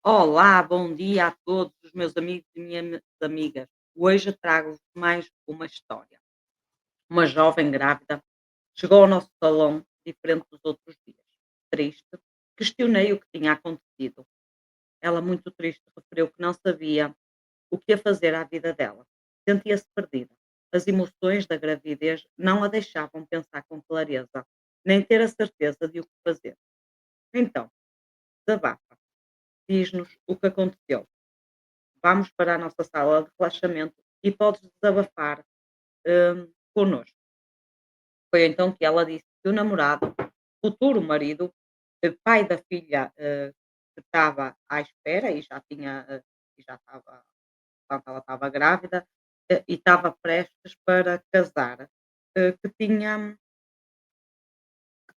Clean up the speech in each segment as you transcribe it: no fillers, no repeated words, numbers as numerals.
Olá, bom dia a todos os meus amigos e minhas amigas. Hoje trago-vos mais uma história. Uma jovem grávida chegou ao nosso salão diferente dos outros dias. Triste, questionei o que tinha acontecido. Ela, muito triste, referiu que não sabia o que ia fazer à vida dela. Sentia-se perdida. As emoções da gravidez não a deixavam pensar com clareza, nem ter a certeza de o que fazer. Então, desabafa. Diz-nos o que aconteceu. Vamos para a nossa sala de relaxamento e podes desabafar, connosco. Foi então que ela disse que o namorado, futuro marido, pai da filha, que estava à espera e já tinha, e já estava, portanto, ela estava grávida, e estava prestes para casar, que tinha,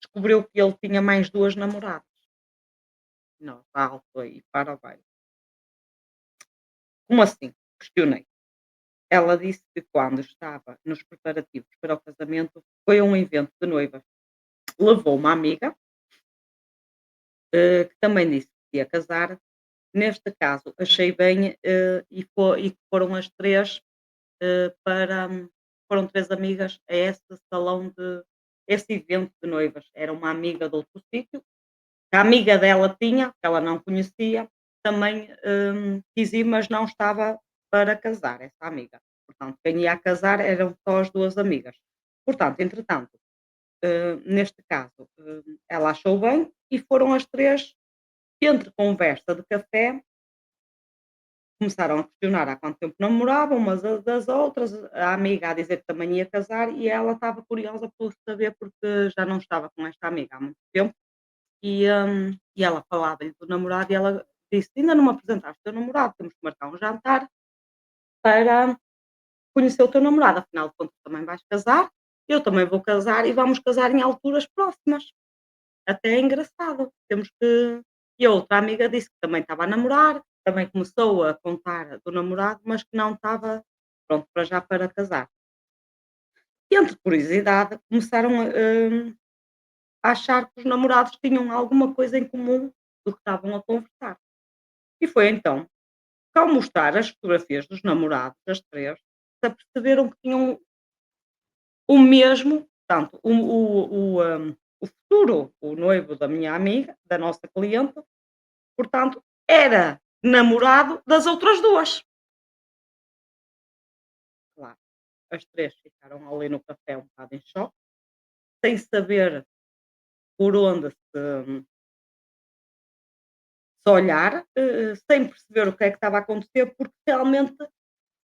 descobriu que ele tinha mais duas namoradas. Não, alto aí, para bem. Como assim? Questionei. Ela disse que quando estava nos preparativos para o casamento, foi a um evento de noivas. Levou uma amiga, que também disse que ia casar. Neste caso, achei bem, e que foram as 3 para foram 3 amigas a esse salão de esse evento de noivas. Era uma amiga de outro sítio, que a amiga dela tinha, que ela não conhecia, também, quis ir, mas não estava para casar, essa amiga. Portanto, quem ia a casar eram só as 2 amigas. Portanto, entretanto, neste caso, ela achou bem e foram as 3 entre conversa de café, começaram a questionar há quanto tempo namoravam umas das outras, a amiga a dizer que também ia casar e ela estava curiosa por saber, porque já não estava com esta amiga há muito tempo e ela falava-lhe do namorado e ela disse: "Ainda não me apresentaste o teu namorado, temos que marcar um jantar para conhecer o teu namorado, afinal de contas também vais casar, eu também vou casar e vamos casar em alturas próximas". Até é engraçado, temos que e a outra amiga disse que também estava a namorar, também começou a contar do namorado, mas que não estava pronto para já para casar. E entre curiosidade começaram a achar que os namorados tinham alguma coisa em comum do que estavam a conversar. E foi então que ao mostrar as fotografias dos namorados, as 3, se aperceberam que tinham o mesmo, portanto, o futuro, o noivo da minha amiga, da nossa cliente, portanto, era namorado das outras 2. Claro, as 3 ficaram ali no café um bocado em choque, sem saber por onde se olhar, sem perceber o que é que estava a acontecer, porque realmente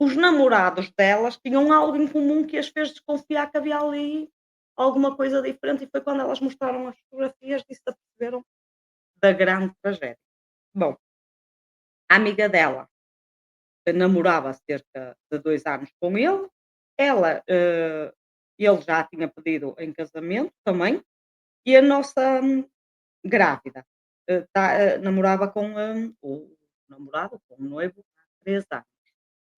os namorados delas tinham algo em comum que as fez desconfiar que havia ali alguma coisa diferente, e foi quando elas mostraram as fotografias que se aperceberam da grande tragédia. Bom, a amiga dela namorava há cerca de 2 anos com ele, ela, ele já a tinha pedido em casamento também, e a nossa grávida, namorava com, o namorado, com o noivo há 3 anos.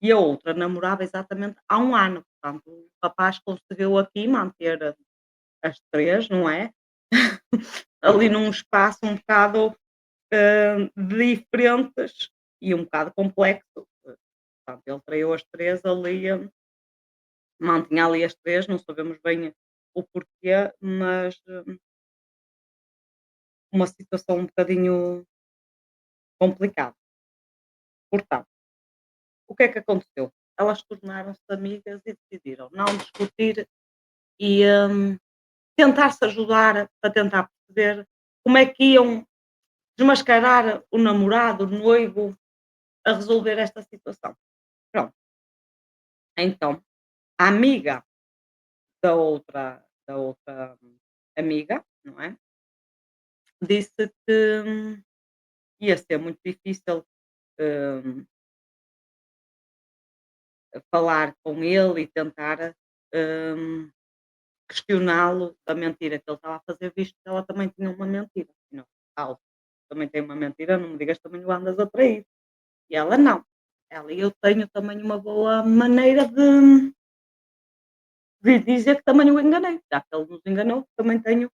E a outra namorava exatamente há 1 ano, portanto o rapaz conseguiu aqui manter as 3, não é, ali num espaço um bocado, diferentes e um bocado complexo, portanto ele traiu as 3 ali, mantinha ali as 3, não sabemos bem o porquê, mas, uma situação um bocadinho complicada. Portanto, o que é que aconteceu? Elas tornaram-se amigas e decidiram não discutir e, tentar-se ajudar para tentar perceber como é que iam desmascarar o namorado, o noivo, a resolver esta situação. Pronto, então, a amiga da outra amiga, não é, disse que ia ser muito difícil, hum, falar com ele e tentar, hum, questioná-lo da mentira que ele estava a fazer, visto que ela também tinha uma mentira. Não, tal, também tem uma mentira, não me digas que também o andas a trair. E ela não. Ela: "Eu tenho também uma boa maneira de dizer que também o enganei, já que ele nos enganou, também tenho,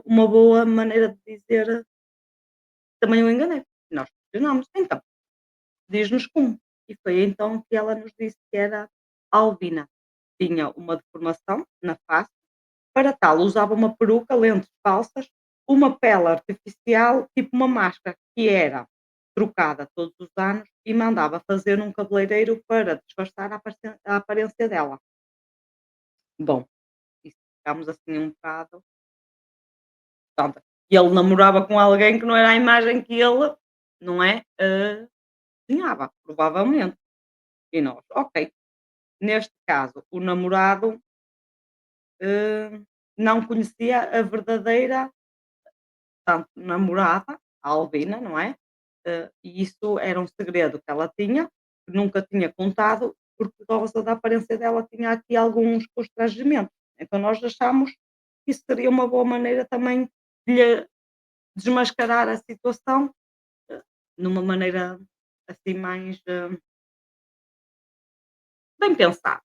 uma boa maneira de dizer que também o enganei". Nós questionámos: "Então, diz-nos como". E foi então que ela nos disse que era albina. Tinha uma deformação na face, para tal usava uma peruca, lentes falsas, uma pele artificial, tipo uma máscara, que era trocada todos os anos e mandava fazer num cabeleireiro para disfarçar a aparência dela. Bom, isso ficámos assim um bocado, pronto, e ele namorava com alguém que não era a imagem que ele, não é, desenhava, provavelmente. E nós: "Ok". Neste caso, o namorado, não conhecia a verdadeira, portanto, namorada, a Alvina, não é? E isso era um segredo que ela tinha, que nunca tinha contado, porque por causa da aparência dela tinha aqui alguns constrangimentos. Então nós achámos que isso seria uma boa maneira também de lhe desmascarar a situação, eh, numa maneira assim mais, bem pensada.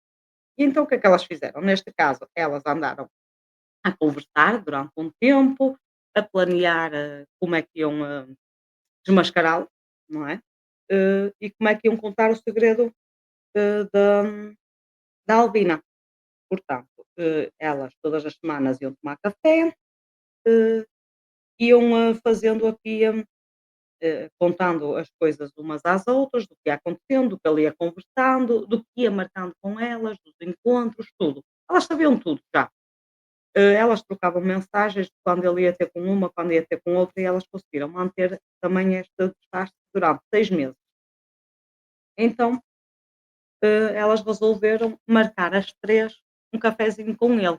E então o que é que elas fizeram? Neste caso, elas andaram a conversar durante um tempo, a planear, como é que iam, desmascará-lo, não é? E como é que iam contar o segredo, da Albina. Portanto, elas todas as semanas iam tomar café, eh, iam, fazendo aqui, contando as coisas umas às outras, do que ia acontecendo, do que ele ia conversando, do que ia marcando com elas, dos encontros, tudo. Elas sabiam tudo já. Elas trocavam mensagens de quando ele ia ter com uma, quando ia ter com outra, e elas conseguiram manter também este desastre durante 6 meses. Então, elas resolveram marcar as 3 um cafezinho com ele.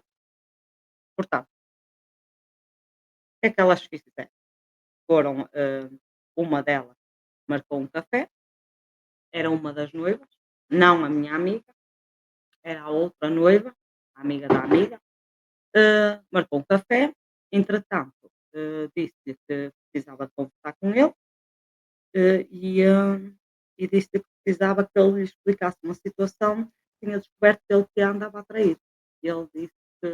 Portanto, o que é que elas fizeram? Foram, uma delas marcou um café, era uma das noivas, não a minha amiga, era a outra noiva, a amiga da amiga, marcou um café, entretanto, disse-lhe que precisava de conversar com ele. Eh, e, hum, e disse-lhe que precisava que ele lhe explicasse uma situação que tinha descoberto que ele que a andava a trair. E ele disse que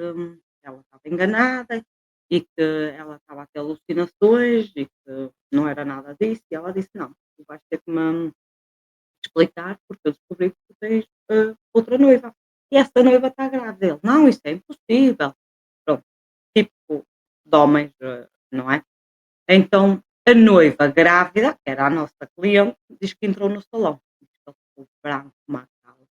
ela estava enganada e que ela estava a ter alucinações e que não era nada disso. E ela disse: "Não, tu vais ter que me explicar porque eu descobri que tu tens outra noiva. E essa noiva está grávida". Ele: "Não, isso é impossível". Pronto, tipo de homens, não é? Então, a noiva grávida, que era a nossa cliente, diz que entrou no salão, diz que ele ficou branco como a sala.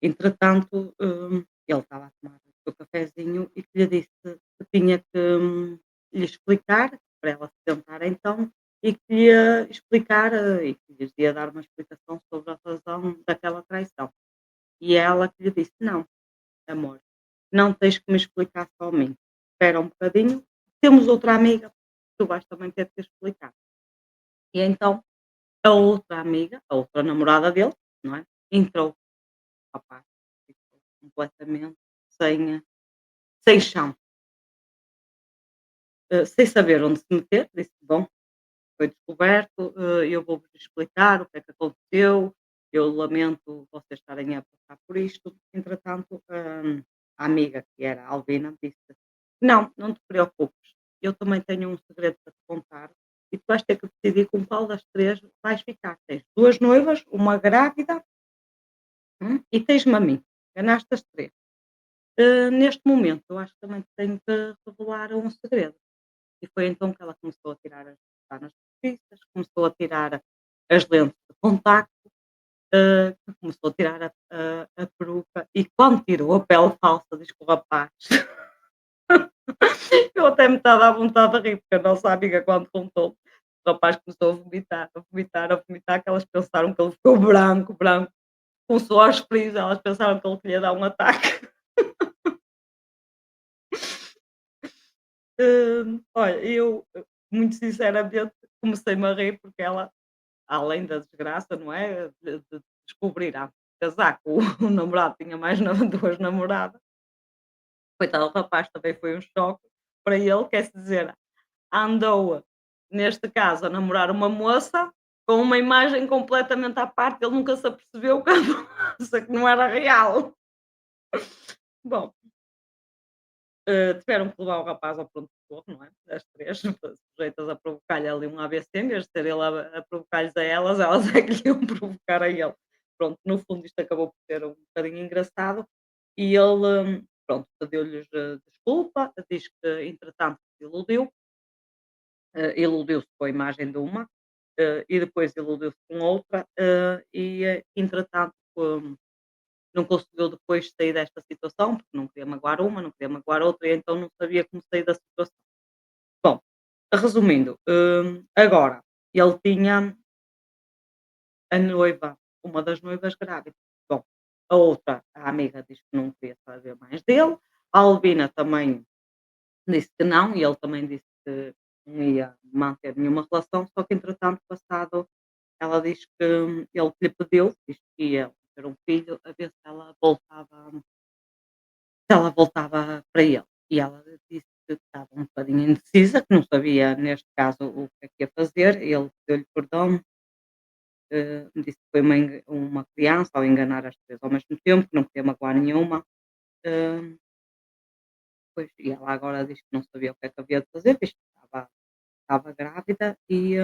Entretanto, ele estava a tomar o seu cafezinho e que lhe disse que tinha que, lhe explicar, para ela se sentar então, e que lhe ia explicar, e que lhes ia dar uma explicação sobre a razão daquela traição. E ela que lhe disse: "Não, amor, não tens que me explicar só a mim. Espera um bocadinho, temos outra amiga, tu vais também ter que explicar". E então a outra amiga, a outra namorada dele, não é, entrou, opá, ficou completamente sem, sem chão, sem saber onde se meter, disse: "Bom, foi descoberto, eu vou-vos explicar o que é que aconteceu, eu lamento vocês estarem a passar por isto". Entretanto, a amiga que era a Albina disse: "Não, não te preocupes, eu também tenho um segredo para te contar e tu vais ter que decidir com qual das 3 vais ficar. Tens 2 noivas, uma grávida, e tens-me a mim, enganaste as 3. Neste momento eu acho que também te tenho que revelar um segredo". E foi então que ela começou a tirar as pestanas postiças, começou a tirar as lentes de contacto, começou a tirar a peruca e quando tirou a pele falsa, diz que o rapaz eu até me estava à vontade de rir, porque a nossa amiga quando contou, o rapaz começou a vomitar, a vomitar, a vomitar, que elas pensaram que ele ficou branco, branco, com suores frios, elas pensaram que ele lhe ia dar um ataque. Olha, eu, muito sinceramente, comecei-me a rir porque ela, além da desgraça, não é, de descobrir a casar com o o namorado, tinha mais na 2 namoradas, coitado do rapaz, também foi um choque para ele, quer dizer, andou, neste caso, a namorar uma moça com uma imagem completamente à parte, ele nunca se apercebeu que a moça que não era real. Bom, tiveram que levar o rapaz ao pronto socorro, não é? As 3 sujeitas a provocar-lhe ali um AVC, em vez de ser ele a provocar-lhes a elas, elas é que lhe iam provocar a ele. Pronto, no fundo isto acabou por ser um bocadinho engraçado e ele, pronto, pediu-lhes, desculpa, diz que entretanto se iludiu, iludiu-se com a imagem de uma, e depois iludiu-se com outra, entretanto, não conseguiu depois sair desta situação, porque não queria magoar uma, não queria magoar outra, e então não sabia como sair da situação. Bom, resumindo, agora, ele tinha a noiva, uma das noivas grávida. Bom, a outra, a amiga, diz que não queria saber mais dele. A Albina também disse que não, e ele também disse que não ia manter nenhuma relação, só que entretanto, passado, ela diz que ele que lhe pediu, diz que ia ter um filho, a ver se ela voltava para ele. E ela disse que estava um bocadinho indecisa, que não sabia, neste caso, o que é que ia fazer. Ele pediu-lhe perdão, disse que foi uma criança ao enganar as 3 ao mesmo tempo, que não queria magoar nenhuma. Eh, Pois, e ela agora diz que não sabia o que é que havia de fazer, visto que estava grávida e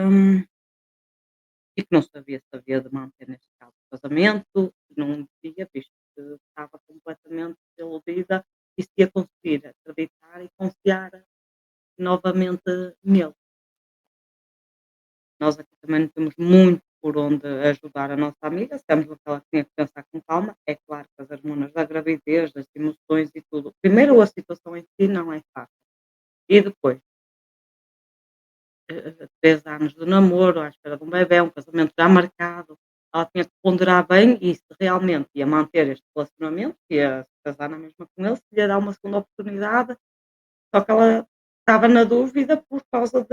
que não sabia se havia de manter, neste caso, o casamento, que não devia, visto que estava completamente iludida e se ia conseguir acreditar e confiar novamente nele. Nós aqui também não temos muito por onde ajudar a nossa amiga, sabemos o que ela tinha que pensar com calma. É claro que as hormonas da gravidez, das emoções e tudo. Primeiro, a situação em si não é fácil. E depois, 3 anos de namoro, à espera de um bebé, um casamento já marcado. Ela tinha que ponderar bem e se realmente ia manter este relacionamento, ia se casar na mesma com ele, se lhe ia dar uma segunda oportunidade. Só que ela estava na dúvida por causa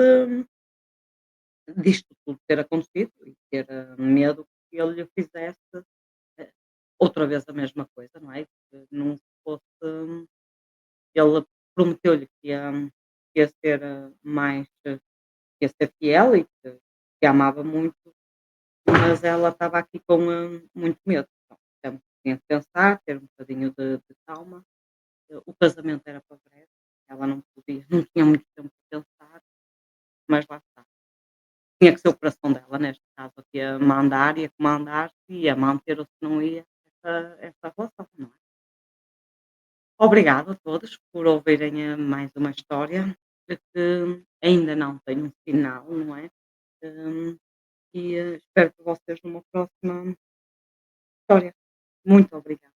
disto tudo ter acontecido e ter, medo que ele lhe fizesse, eh, outra vez a mesma coisa, não é? Que não fosse ele prometeu-lhe que ia ser, que ia ser fiel e que a amava muito, mas ela estava aqui com, muito medo. Então, tinha que pensar, ter um bocadinho de calma. O casamento era para breve, ela não podia, não tinha muito tempo para pensar, mas lá está. Tinha que ser o coração dela, neste caso, aqui a mandar e a comandar se ia manter ou se não ia essa relação, não é? Obrigado a todos por ouvirem mais uma história que ainda não tem um final, não é? Hum, espero que vocês numa próxima história. Muito obrigada.